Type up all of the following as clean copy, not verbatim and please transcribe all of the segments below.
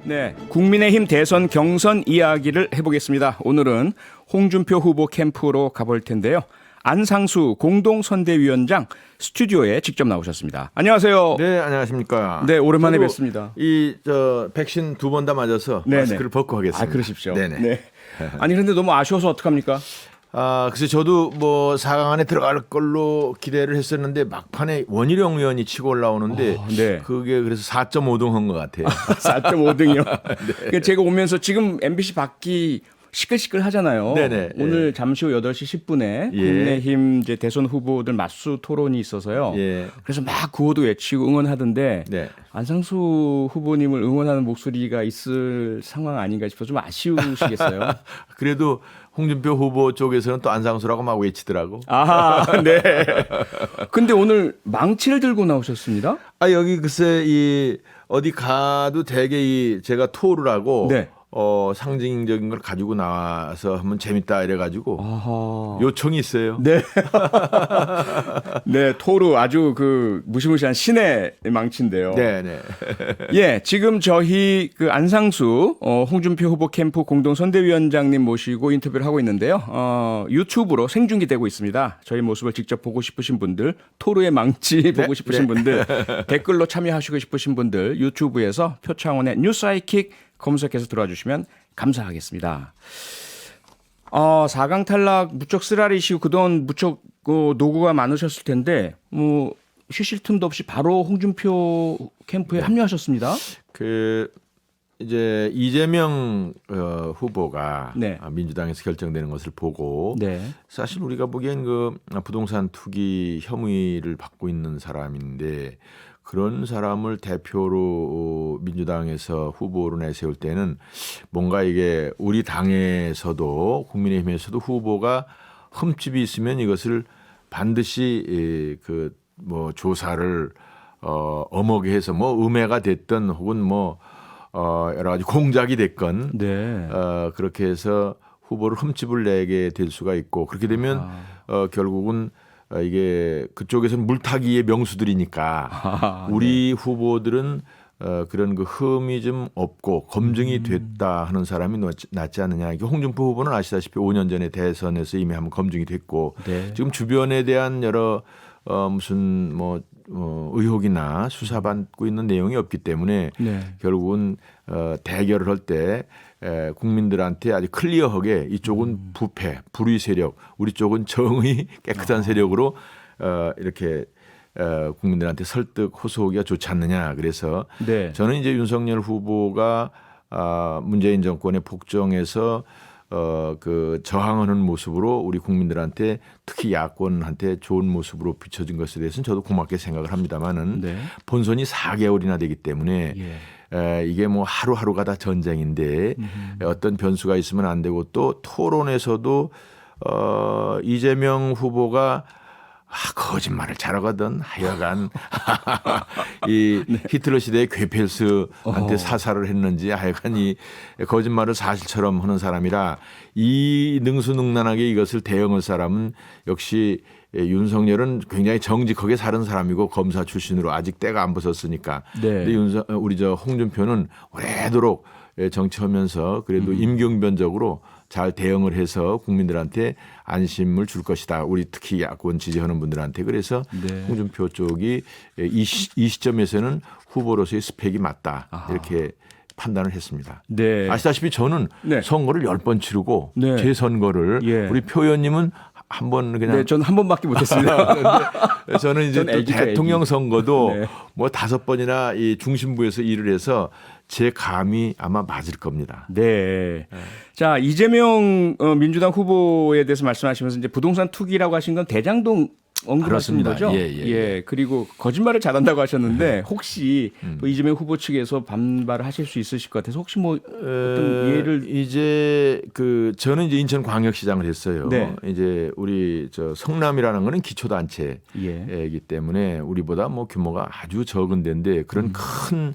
네, 국민의힘 대선 경선 이야기를 해보겠습니다. 오늘은 홍준표 후보 캠프로 가볼 텐데요. 안상수 공동선대위원장 스튜디오에 직접 나오셨습니다. 안녕하세요. 네, 안녕하십니까. 네, 오랜만에 뵙습니다. 백신 2번 다 맞아서 네네. 마스크를 벗고 하겠습니다. 아, 그러십시오. 네네. 네. 아니, 그런데 너무 아쉬워서 어떡합니까? 글래서 저도 뭐 4강 안에 들어갈 걸로 기대를 했었는데 막판에 원희룡 의원이 치고 올라오는데 네. 그게 그래서 4.5등 한 것 같아요. 4.5등이요. 네. 제가 오면서 지금 MBC 밖이 시끌시끌 하잖아요. 네네. 오늘 잠시 후 8시 10분에 예. 국민의힘 이제 대선 후보들 맞수 토론이 있어서요. 예. 그래서 막 구호도 외치고 응원하던데 네. 안상수 후보님을 응원하는 목소리가 있을 상황 아닌가 싶어서 좀 아쉬우시겠어요. 그래도 홍준표 후보 쪽에서는 또 안상수라고 막 외치더라고. 아, 네. 근데 오늘 망치를 들고 나오셨습니다. 여기 글쎄 어디 가도 되게 제가 토를 하고 네. 상징적인 걸 가지고 나와서 하면 재밌다 이래가지고 아하. 요청이 있어요. 네. 네, 토르 아주 그 무시무시한 신의 망치인데요. 네네. 예, 지금 저희 그 안상수 홍준표 후보 캠프 공동 선대위원장님 모시고 인터뷰를 하고 있는데요. 유튜브로 생중계되고 있습니다. 저희 모습을 직접 보고 싶으신 분들, 토르의 망치 보고 싶으신 분들, 댓글로 참여하시고 싶으신 분들 유튜브에서 표창원의 뉴스아이킥 검색해서 들어와 주시면 감사하겠습니다. 4강 탈락 무척 쓰라리시고 그동안 무척 노고가 많으셨을 텐데 뭐 쉬실 틈도 없이 바로 홍준표 캠프에 합류하셨습니다. 이제 이재명 후보가 네. 민주당에서 결정되는 것을 보고 네. 사실 우리가 보기엔 그 부동산 투기 혐의를 받고 있는 사람인데 그런 사람을 대표로 민주당에서 후보로 내세울 때는 뭔가 이게 우리 당에서도 국민의힘에서도 후보가 흠집이 있으면 이것을 반드시 뭐 조사를 엄하게 해서 뭐 음해가 됐든 혹은 뭐 여러 가지 공작이 됐건 네. 그렇게 해서 후보를 흠집을 내게 될 수가 있고 그렇게 되면 결국은 이게 그쪽에서는 물타기의 명수들이니까 우리 후보들은 그런 그 흠이 좀 없고 검증이 됐다 하는 사람이 낫지 않느냐. 이게 홍준표 후보는 아시다시피 5년 전에 대선에서 이미 한번 검증이 됐고 네. 지금 주변에 대한 여러 무슨 뭐 의혹이나 수사받고 있는 내용이 없기 때문에 네. 결국은 대결을 할 때 국민들한테 아주 클리어하게 이쪽은 부패, 불의 세력, 우리 쪽은 정의 깨끗한 세력으로 이렇게 국민들한테 설득 호소하기가 좋지 않느냐. 그래서 네. 저는 이제 윤석열 후보가 문재인 정권의 폭정에서 그 저항하는 모습으로 우리 국민들한테 특히 야권한테 좋은 모습으로 비춰진 것에 대해서는 저도 고맙게 생각을 합니다만은 네. 본선이 4개월이나 되기 때문에 이게 뭐 하루하루가 다 전쟁인데 어떤 변수가 있으면 안 되고 또 토론에서도 이재명 후보가 거짓말을 잘하거든. 하여간 이 히틀러 시대의 괴펠스한테 사살을 했는지 하여간 이 거짓말을 사실처럼 하는 사람이라 이 능수능란하게 이것을 대응할 사람은 역시 윤석열은 굉장히 정직하게 사는 사람이고 검사 출신으로 아직 때가 안 벗었으니까. 네. 근데 우리 홍준표는 오래도록 정치하면서 그래도 임경변적으로 잘 대응을 해서 국민들한테 안심을 줄 것이다. 우리 특히 야권 지지하는 분들한테. 그래서 네. 홍준표 쪽이 이 시점에서는 후보로서의 스펙이 맞다. 이렇게 판단을 했습니다. 네. 아시다시피 저는 네. 선거를 10번 치르고 네. 제 선거를 예. 우리 표 의원님은 한 번 그냥 네, 저는 한 번밖에 못했습니다. 저는 이제 전 또 LG 죠, 대통령 LG. 선거도 네. 뭐 5번이나 이 중심부에서 일을 해서 제 감이 아마 맞을 겁니다. 네. 자, 이재명 민주당 후보에 대해서 말씀하시면서 이제 부동산 투기라고 하신 건 대장동 언급하신 그렇습니다. 거죠? 예. 그리고 거짓말을 잘한다고 하셨는데 혹시 또 이재명 후보 측에서 반발을 하실 수 있으실 것 같아서 혹시 뭐 어떤 예를 이제 저는 이제 인천광역시장을 했어요. 네. 이제 우리 성남이라는 거는 기초단체이기 때문에 우리보다 뭐 규모가 아주 적은 데인데 그런 큰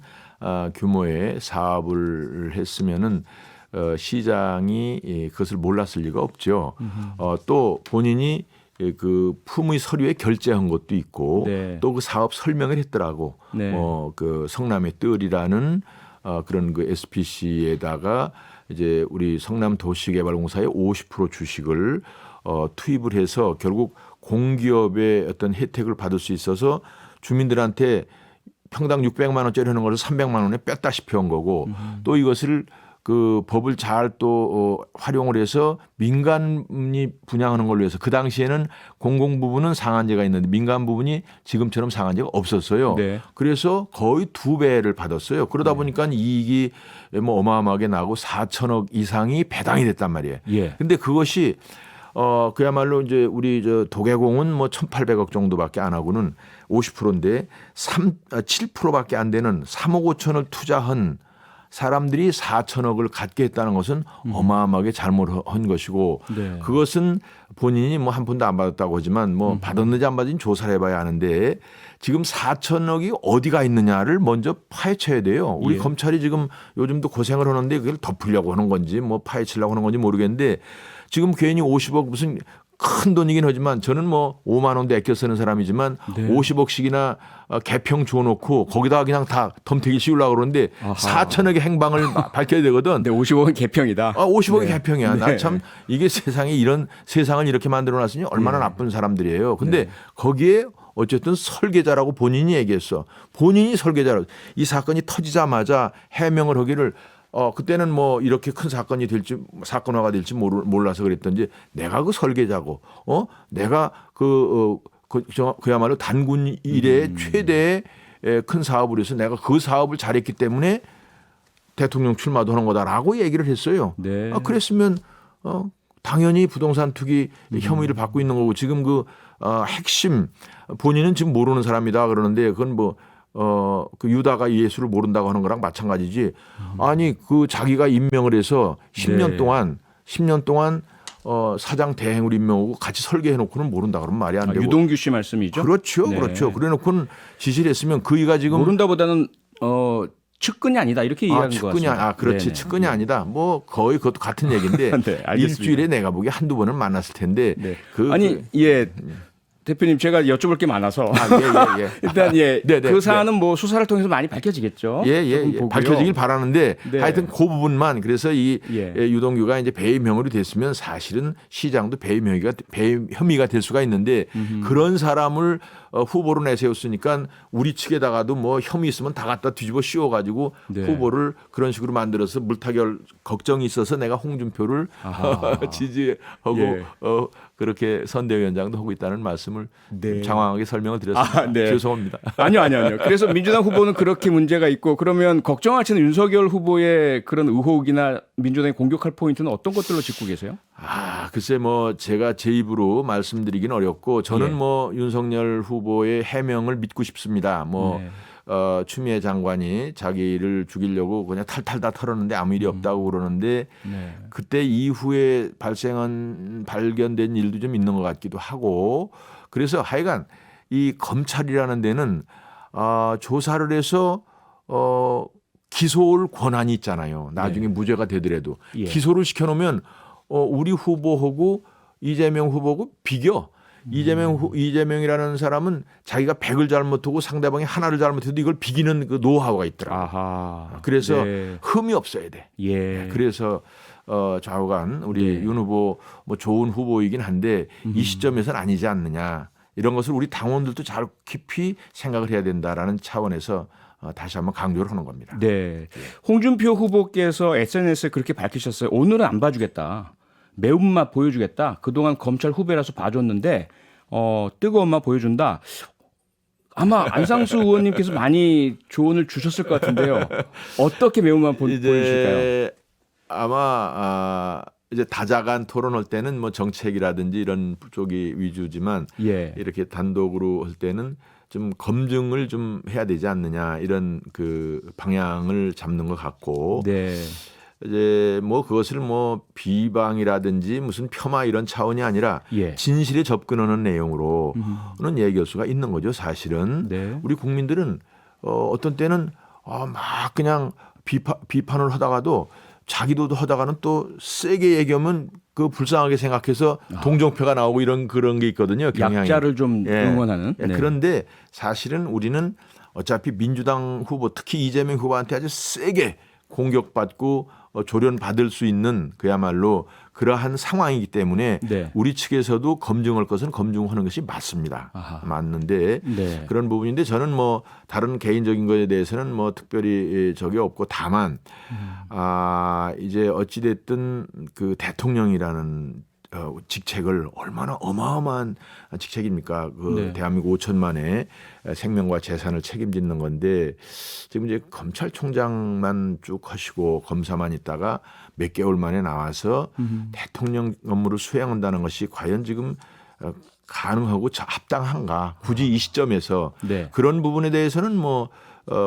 규모의 사업을 했으면은 시장이 그것을 몰랐을 리가 없죠. 또 본인이 그 품의 서류에 결제한 것도 있고 네. 또 그 사업 설명을 했더라고. 네. 그 성남의 뜰이라는 그런 그 SPC에다가 이제 우리 성남도시개발공사의 50% 주식을 투입을 해서 결국 공기업의 어떤 혜택을 받을 수 있어서 주민들한테 평당 600만 원짜리 하는 것을 300만 원에 뺐다시피 한 거고 또 이것을 그 법을 잘 또 활용을 해서 민간이 분양하는 걸로 해서 그 당시에는 공공 부분은 상한제가 있는데 민간 부분이 지금처럼 상한제가 없었어요. 네. 그래서 거의 2배를 받았어요. 그러다 보니까 이익이 뭐 어마어마하게 나고 4천억 이상이 배당이 됐단 말이에요. 예. 근데 그것이 그야말로 이제 우리 저 도계공은 뭐 1,800억 정도밖에 안 하고는 50%인데 7%밖에 안 되는 3억 5천을 투자한 사람들이 4천억을 갖게 했다는 것은 어마어마하게 잘못한 것이고 네. 그것은 본인이 뭐 한 푼도 안 받았다고 하지만 뭐 받았는지 안 받았는지 조사를 해봐야 하는데 지금 4천억이 어디가 있느냐를 먼저 파헤쳐야 돼요. 우리 예. 검찰이 지금 요즘도 고생을 하는데 그걸 덮으려고 하는 건지 뭐 파헤치려고 하는 건지 모르겠는데 지금 괜히 50억 무슨 큰 돈이긴 하지만 저는 뭐 5만 원도 아껴 쓰는 사람이지만 네. 50억씩이나 개평 줘놓고 거기다가 그냥 다 덤태기 씌우려고 그러는데 아하. 4천억의 행방을 밝혀야 되거든. 네, 50억은 개평이다. 50억이 네. 개평이야. 네. 나 참 이게 세상에 이런 세상을 이렇게 만들어놨으니 얼마나 나쁜 사람들이에요. 근데 네. 거기에 어쨌든 설계자라고 본인이 얘기했어. 본인이 설계자라고. 이 사건이 터지자마자 해명을 하기를 그때는 뭐 이렇게 큰 사건이 될지 사건화가 될지 몰라서 그랬던지 내가 그 설계자고 내가 그야말로 단군 이래 최대의 큰 사업을 해서 내가 그 사업을 잘했기 때문에 대통령 출마도 하는 거다라고 얘기를 했어요. 네. 그랬으면 당연히 부동산 투기 혐의를 받고 있는 거고 지금 그 핵심 본인은 지금 모르는 사람이다 그러는데 그건 그 유다가 예수를 모른다고 하는 거랑 마찬가지지. 아니 그 자기가 임명을 해서 10년 네. 동안 사장 대행으로 임명하고 같이 설계해 놓고는 모른다 그러면 말이 안 되고. 유동규 씨 말씀이죠? 그렇죠. 네. 그렇죠. 그래 놓고는 지시를 했으면 그이가 지금 모른다보다는 측근이 아니다 이렇게 이해하는 것 측근이 같습니다. 그렇지. 네네. 측근이 아니다. 뭐 거의 그것도 같은 얘기인데 네, 알겠습니다. 일주일에 내가 보기에 한두 번은 만났을 텐데. 네. 예. 대표님 제가 여쭤볼 게 많아서 예. 일단 예, 네, 그 사안은 뭐 수사를 통해서 많이 밝혀지겠죠. 조금 예. 보고요. 밝혀지길 바라는데 네. 하여튼 그 부분만 그래서 이 예. 유동규가 이제 배임 혐의로 됐으면 사실은 시장도 배임 혐의가 될 수가 있는데 그런 사람을 후보로 내세웠으니까 우리 측에다가도 뭐 혐의 있으면 다 갖다 뒤집어 씌워가지고 네. 후보를 그런 식으로 만들어서 물타결 걱정이 있어서 내가 홍준표를 지지하고 예. 그렇게 선대위원장도 하고 있다는 말씀을 네. 장황하게 설명을 드렸습니다. 네. 죄송합니다. 아니요. 그래서 민주당 후보는 그렇게 문제가 있고 그러면 걱정하시는 윤석열 후보의 그런 의혹이나 민주당이 공격할 포인트는 어떤 것들로 짚고 계세요? 글쎄 뭐 제가 제 입으로 말씀드리긴 어렵고 저는 예. 뭐 윤석열 후보의 해명을 믿고 싶습니다. 뭐 네. 추미애 장관이 자기를 죽이려고 그냥 탈탈 다 털었는데 아무 일이 없다고 그러는데 네. 그때 이후에 발견된 일도 좀 있는 것 같기도 하고 그래서 하여간 이 검찰이라는 데는 조사를 해서 기소할 권한이 있잖아요. 나중에 네. 무죄가 되더라도 예. 기소를 시켜놓으면 우리 후보하고 이재명 후보하고 비교. 이재명이라는 사람은 자기가 100을 잘못하고 상대방이 하나를 잘못해도 이걸 비기는 그 노하우가 있더라고요. 아하. 그래서 네. 흠이 없어야 돼. 예. 그래서 좌우간 우리 네. 윤 후보 뭐 좋은 후보이긴 한데 이 시점에서는 아니지 않느냐. 이런 것을 우리 당원들도 잘 깊이 생각을 해야 된다라는 차원에서 다시 한번 강조를 하는 겁니다. 네. 홍준표 후보께서 SNS에 그렇게 밝히셨어요. 오늘은 안 봐주겠다. 매운맛 보여주겠다. 그동안 검찰 후배라서 봐줬는데 뜨거운 맛 보여준다. 아마 안상수 의원님께서 많이 조언을 주셨을 것 같은데요. 어떻게 매운맛 보여주실까요? 아마 이제 다자간 토론할 때는 뭐 정책이라든지 이런 쪽이 위주지만 예. 이렇게 단독으로 할 때는 좀 검증을 좀 해야 되지 않느냐 이런 그 방향을 잡는 것 같고 네. 이제 뭐 그것을 뭐 비방이라든지 무슨 폄하 이런 차원이 아니라 예. 진실에 접근하는 내용으로는 얘기할 수가 있는 거죠. 사실은 네. 우리 국민들은 어떤 때는 막 그냥 비판을 하다가도 자기도 하다가는 또 세게 얘기하면 그 불쌍하게 생각해서 동정표가 나오고 그런 게 있거든요. 경향이. 약자를 좀 예. 응원하는. 예. 네. 그런데 사실은 우리는 어차피 민주당 후보 특히 이재명 후보한테 아주 세게 공격받고 조련받을 수 있는 그야말로 그러한 상황이기 때문에 네. 우리 측에서도 검증할 것은 검증하는 것이 맞습니다. 아하. 맞는데 네. 그런 부분인데 저는 뭐 다른 개인적인 것에 대해서는 뭐 특별히 적이 없고 다만 이제 어찌 됐든 그 대통령이라는 직책을 얼마나 어마어마한 직책입니까? 그 네. 대한민국 5천만의 생명과 재산을 책임지는 건데 지금 이제 검찰총장만 쭉 하시고 검사만 있다가 몇 개월 만에 나와서 대통령 업무를 수행한다는 것이 과연 지금 가능하고 합당한가? 굳이 이 시점에서 네. 그런 부분에 대해서는 뭐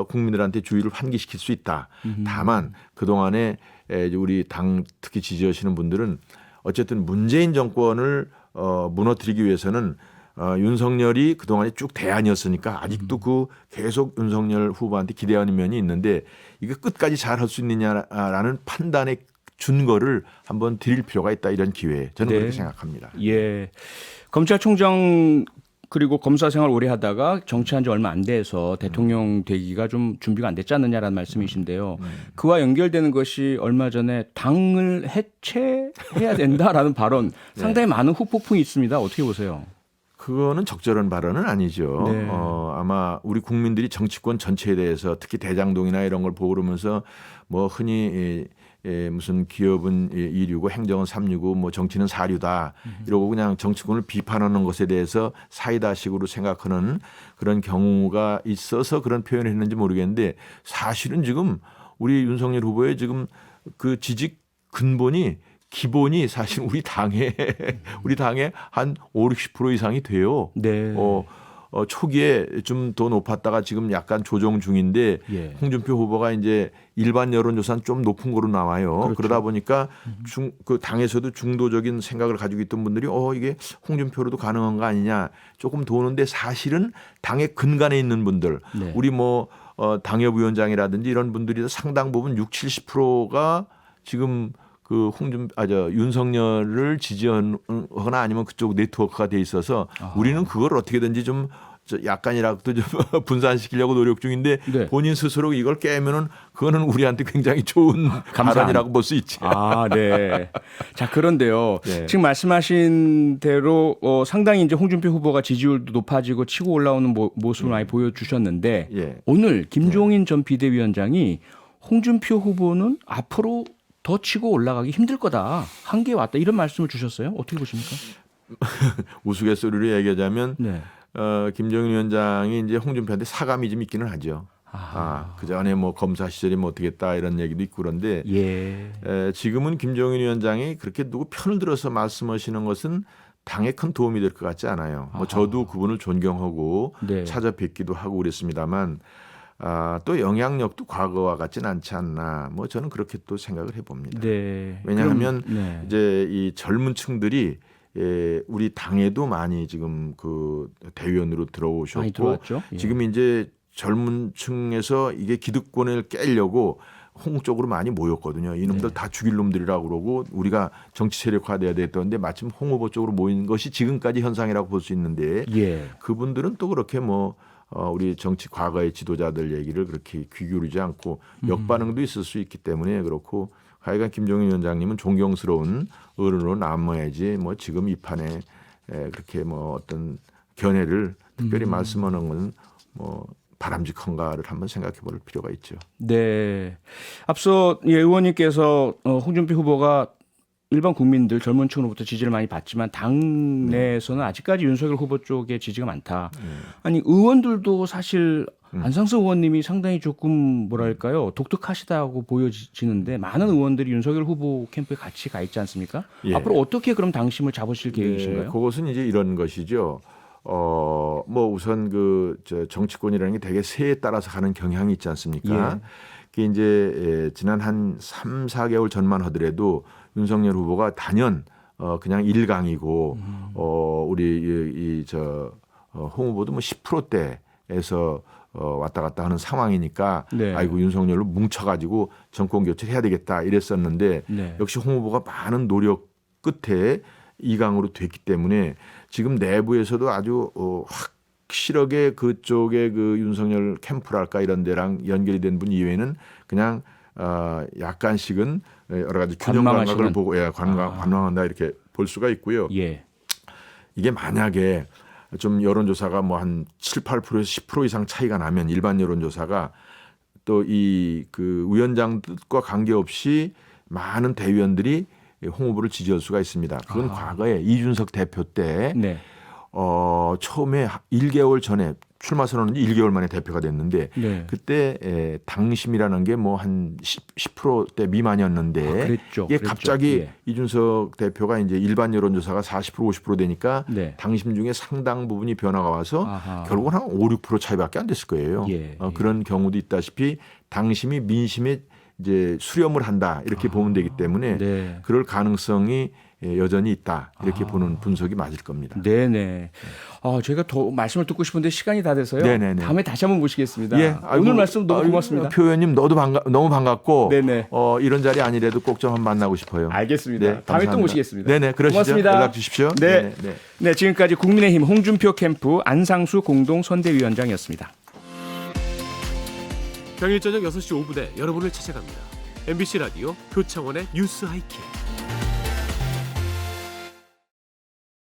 국민들한테 주의를 환기시킬 수 있다. 다만 그동안에 우리 당 특히 지지하시는 분들은 어쨌든 문재인 정권을 무너뜨리기 위해서는 윤석열이 그동안에 쭉 대안이었으니까 아직도 그 계속 윤석열 후보한테 기대하는 면이 있는데 이거 끝까지 잘 할 수 있느냐라는 판단의 준거를 한번 드릴 필요가 있다 이런 기회 저는 네. 그렇게 생각합니다. 예. 검찰총장 그리고 검사 생활 오래 하다가 정치한 지 얼마 안 돼서 대통령 되기가 좀 준비가 안 됐지 않느냐라는 말씀이신데요. 그와 연결되는 것이 얼마 전에 당을 해체해야 된다라는 발언 상당히 많은 후폭풍이 있습니다. 어떻게 보세요? 그거는 적절한 발언은 아니죠. 네. 아마 우리 국민들이 정치권 전체에 대해서 특히 대장동이나 이런 걸 보고 그러면서 뭐 흔히 무슨 기업은 2류고 행정은 3류고 뭐 정치는 4류다 이러고 그냥 정치권을 비판하는 것에 대해서 사이다식으로 생각하는 그런 경우가 있어서 그런 표현을 했는지 모르겠는데 사실은 지금 우리 윤석열 후보의 지금 그 지지 근본이 기본이 사실 우리 당에 한 5, 60% 이상이 돼요. 네. 초기에 좀 더 높았다가 지금 약간 조정 중인데 예. 홍준표 후보가 이제 일반 여론조사는 좀 높은 거로 나와요. 그렇죠. 그러다 보니까 그 당에서도 중도적인 생각을 가지고 있던 분들이 이게 홍준표로도 가능한 거 아니냐 조금 도는데 사실은 당의 근간에 있는 분들 네. 우리 뭐 당협위원장이라든지 이런 분들이 상당 부분 60~70%가 지금 그 윤석열을 지지하거나 아니면 그쪽 네트워크가 돼 있어서 우리는 그걸 어떻게든지 좀 약간이라도 좀 분산시키려고 노력 중인데 네. 본인 스스로 이걸 깨면은 그거는 우리한테 굉장히 좋은 발언이라고 볼 수 있지. 네. 자, 그런데요. 네. 지금 말씀하신 대로 상당히 이제 홍준표 후보가 지지율도 높아지고 치고 올라오는 모습을 많이 보여주셨는데 예. 오늘 김종인 전 비대위원장이 홍준표 후보는 앞으로 더 치고 올라가기 힘들 거다. 한계에 왔다. 이런 말씀을 주셨어요. 어떻게 보십니까? 우스갯소리로 얘기하자면 네. 김정인 위원장이 이제 홍준표한테 사감이 좀 있기는 하죠. 그 전에 뭐 검사 시절이 뭐 어떻겠다 이런 얘기도 있고 그런데 예. 지금은 김정인 위원장이 그렇게 누구 편을 들어서 말씀하시는 것은 당에 큰 도움이 될 것 같지 않아요. 뭐 저도 그분을 존경하고 네. 찾아뵙기도 하고 그랬습니다만 또 영향력도 과거와 같지는 않지 않나. 뭐 저는 그렇게 또 생각을 해봅니다. 네. 왜냐하면 네. 이제 이 젊은 층들이 우리 당에도 많이 지금 그 대의원으로 많이 들어오셨고 들어왔죠. 예. 지금 이제 젊은 층에서 이게 기득권을 깨려고 홍 쪽으로 많이 모였거든요. 이놈들 다 죽일 놈들이라고 그러고 우리가 정치 세력화돼야 됐던데 마침 홍 후보 쪽으로 모인 것이 지금까지 현상이라고 볼 수 있는데 예. 그분들은 또 그렇게 뭐 우리 정치 과거의 지도자들 얘기를 그렇게 귀 기울이지 않고 역반응도 있을 수 있기 때문에 그렇고 하여간 김종인 위원장님은 존경스러운 어른으로 남아야지 뭐 지금 이 판에 그렇게 뭐 어떤 견해를 특별히 말씀하는 건 뭐 바람직한가를 한번 생각해 볼 필요가 있죠. 네. 앞서 의원님께서 홍준표 후보가 일반 국민들 젊은 층으로부터 지지를 많이 받지만 당 내에서는 아직까지 윤석열 후보 쪽의 지지가 많다. 아니 의원들도 사실 안상수 의원님이 상당히 조금 뭐랄까요 독특하시다고 보여지는데 많은 의원들이 윤석열 후보 캠프에 같이 가 있지 않습니까? 예. 앞으로 어떻게 그럼 당심을 잡으실 계획이신가요? 그것은 이제 이런 것이죠. 뭐 우선 정치권이라는 게 되게 세에 따라서 가는 경향이 있지 않습니까? 예. 그게 이제 지난 한 3, 4개월 전만 하더라도 윤석열 후보가 단연 그냥 1강이고 우리 홍 후보도 뭐 10%대에서 왔다 갔다 하는 상황이니까 네. 아이고 윤석열로 뭉쳐가지고 정권 교체를 해야 되겠다 이랬었는데 네. 역시 홍 후보가 많은 노력 끝에 2강으로 됐기 때문에 지금 내부에서도 아주 확 확실하게 그쪽에 그 윤석열 캠프랄까 이런 데랑 연결이 된 분 이외에는 그냥 약간씩은 여러 가지 균형 감각을 보고 관망한다 이렇게 볼 수가 있고요. 예. 이게 만약에 좀 여론조사가 뭐 한 7, 8%에서 10% 이상 차이가 나면 일반 여론조사가 또 이 그 위원장과 관계없이 많은 대의원들이 홍 후보를 지지할 수가 있습니다. 그건 과거에 이준석 대표 때 네. 처음에 1개월 전에 출마 선언은 1개월 만에 대표가 됐는데 네. 그때 당심이라는 게 뭐 한 10%대 미만이었는데 그랬죠. 이게 그랬죠. 갑자기 예. 이준석 대표가 이제 일반 여론조사가 40% 50% 되니까 네. 당심 중에 상당 부분이 변화가 와서 아하. 결국은 한 5, 6% 차이밖에 안 됐을 거예요. 예. 그런 경우도 있다시피 당심이 민심에 이제 수렴을 한다 이렇게 보면 되기 때문에 네. 그럴 가능성이 여전히 있다 이렇게 보는 분석이 맞을 겁니다. 네네. 저희가 더 말씀을 듣고 싶은데 시간이 다 돼서요. 네네네. 다음에 다시 한번 모시겠습니다. 예, 아이고, 오늘 말씀 너무 고맙습니다. 표 의원님 너무 반갑고 네네. 이런 자리 아니래도 꼭 좀 한번 만나고 싶어요. 알겠습니다. 네, 다음에 감사합니다. 또 모시겠습니다. 네네, 그러시죠. 고맙습니다. 연락 주십시오. 네. 네네. 네, 지금까지 국민의힘 홍준표 캠프 안상수 공동선대위원장이었습니다. 평일 저녁 6시 5분에 여러분을 찾아갑니다. MBC 라디오 표창원의 뉴스 하이킥.